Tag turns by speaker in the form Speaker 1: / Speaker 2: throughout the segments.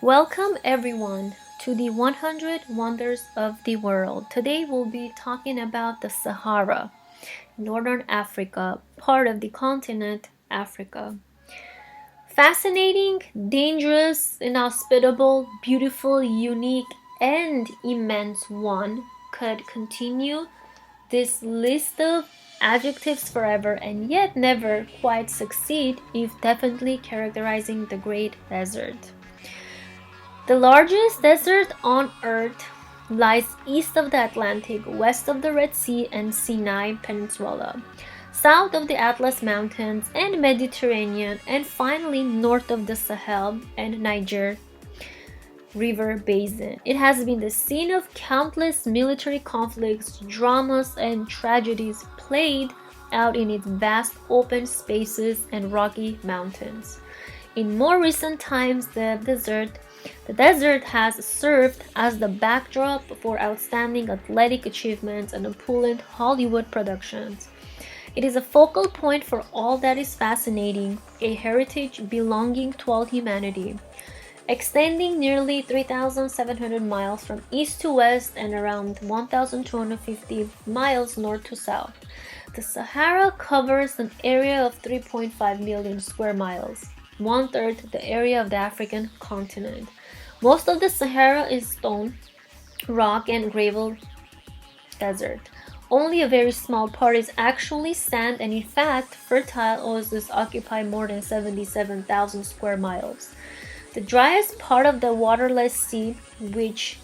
Speaker 1: Welcome everyone to the 100 Wonders of the World. Today we'll be talking about the Sahara, Northern Africa, part of the continent Africa. Fascinating, dangerous, inhospitable, beautiful, unique, and immense. One could continue this list of adjectives forever and yet never quite succeed if definitely characterizing the Great Desert. The largest desert on Earth lies east of the Atlantic, west of the Red Sea and Sinai Peninsula, south of the Atlas Mountains and Mediterranean, and finally north of the Sahel and Niger River Basin. It has been the scene of countless military conflicts, dramas, and tragedies played out in its vast open spaces and rocky mountains. In more recent times, the desert has served as the backdrop for outstanding athletic achievements and opulent Hollywood productions. It is a focal point for all that is fascinating, a heritage belonging to all humanity. Extending nearly 3,700 miles from east to west and around 1,250 miles north to south, the Sahara covers an area of 3.5 million square miles, one-third the area of the African continent. Most of the Sahara is stone, rock, and gravel desert. Only a very small part is actually sand, and in fact, fertile oases occupy more than 77,000 square miles. The driest part of the waterless sea, which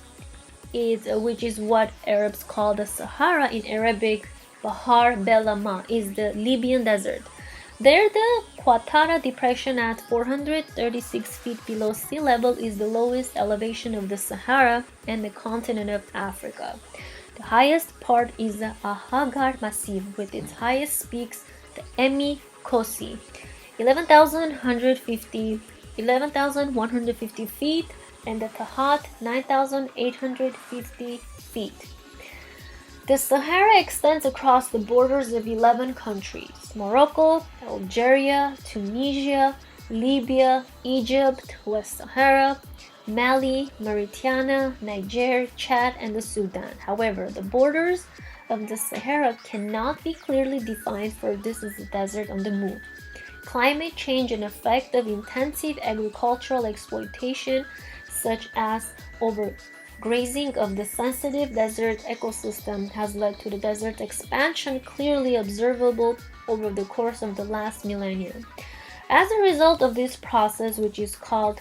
Speaker 1: is what Arabs call the Sahara, in Arabic bahr, bela, is the Libyan desert. There, the Qattara Depression at 436 feet below sea level is the lowest elevation of the Sahara and the continent of Africa. The highest part is the Ahagar Massif, with its highest peaks, the Emi Kosi, 11,150 feet, and the Tahat, 9,850 feet. The Sahara extends across the borders of 11 countries: Morocco, Algeria, Tunisia, Libya, Egypt, West Sahara, Mali, Mauritania, Niger, Chad, and the Sudan. However, the borders of the Sahara cannot be clearly defined, for this is a desert on the move. Climate change and effect of intensive agricultural exploitation, such as overgrazing of the sensitive desert ecosystem, has led to the desert expansion clearly observable over the course of the last millennium. As a result of this process, which is called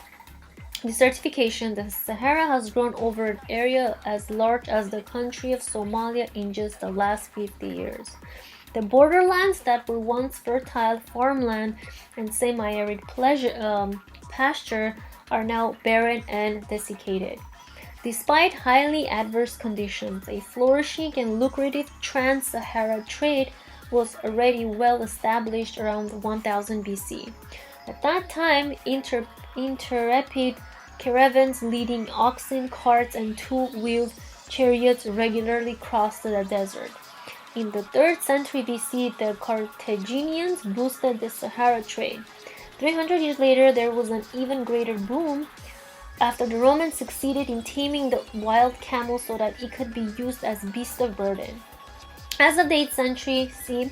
Speaker 1: desertification, the Sahara has grown over an area as large as the country of Somalia in just the last 50 years. The borderlands that were once fertile farmland and semi-arid pasture are now barren and desiccated. Despite highly adverse conditions, a flourishing and lucrative trans-Sahara trade was already well established around 1000 BC. At that time, intrepid caravans leading oxen, carts, and two-wheeled chariots regularly crossed the desert. In the 3rd century BC, the Carthaginians boosted the Sahara trade. 300 years later, there was an even greater boom after the Romans succeeded in taming the wild camel so that it could be used as beast of burden. As of the 8th century CE,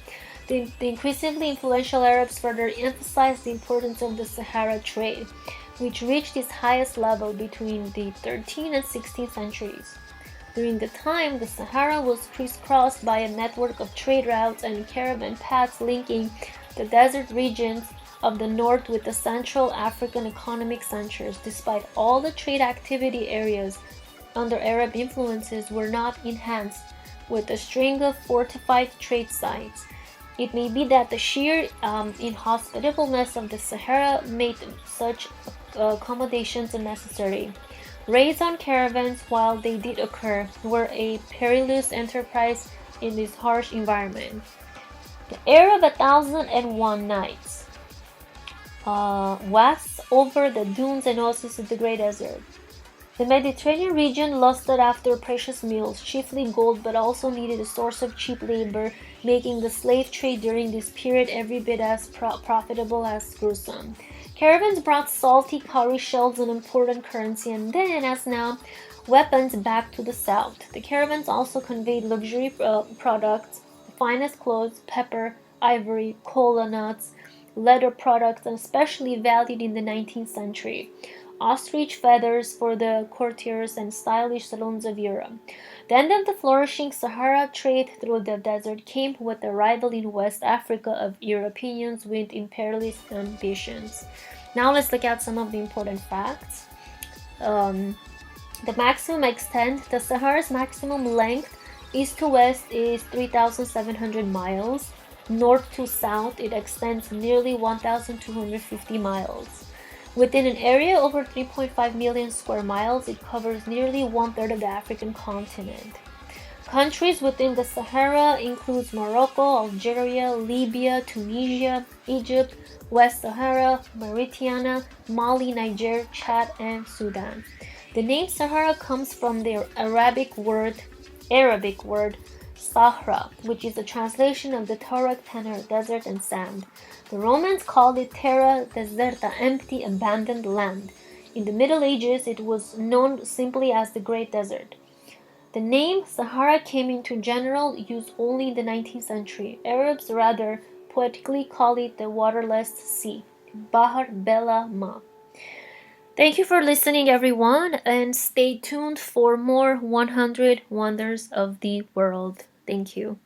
Speaker 1: the increasingly influential Arabs further emphasized the importance of the Sahara trade, which reached its highest level between the 13th and 16th centuries. During the time, the Sahara was crisscrossed by a network of trade routes and caravan paths linking the desert regions of the north with the Central African economic centers. Despite all the trade activity, areas under Arab influences were not enhanced with a string of fortified trade sites. It may be that the sheer inhospitableness of the Sahara made such accommodations unnecessary. Raids on caravans, while they did occur, were a perilous enterprise in this harsh environment. The Air of 1,001 Nights wasts over the dunes and oases of the Great Desert. The Mediterranean region lusted after precious metals, chiefly gold, but also needed a source of cheap labor, making the slave trade during this period every bit as profitable as gruesome. Caravans brought salty cowrie shells, an important currency, and then, as now, weapons back to the south. The caravans also conveyed luxury products, the finest clothes, pepper, ivory, cola nuts, leather products, and especially valued in the 19th century, ostrich feathers for the courtiers and stylish saloons of Europe. The end of the flourishing Sahara trade through the desert came with the arrival in West Africa of Europeans with imperialist ambitions. Now let's look at some of the important facts. The maximum extent, the Sahara's maximum length east to west is 3,700 miles. North to south, it extends nearly 1,250 miles. Within an area over 3.5 million square miles, it covers nearly one-third of the African continent. Countries within the Sahara includes Morocco, Algeria, Libya, Tunisia, Egypt, West Sahara, Mauritania, Mali, Niger, Chad, and Sudan. The name Sahara comes from the Arabic word Sahra, which is a translation of the Tuareg tenere, desert and sand. The Romans called it terra, deserta, empty, abandoned land. In the Middle Ages, it was known simply as the Great Desert. The name Sahara came into general use only in the 19th century. Arabs rather poetically call it the waterless sea, bahr, bela, ma. Thank you for listening, everyone, and stay tuned for more 100 Wonders of the World. Thank you.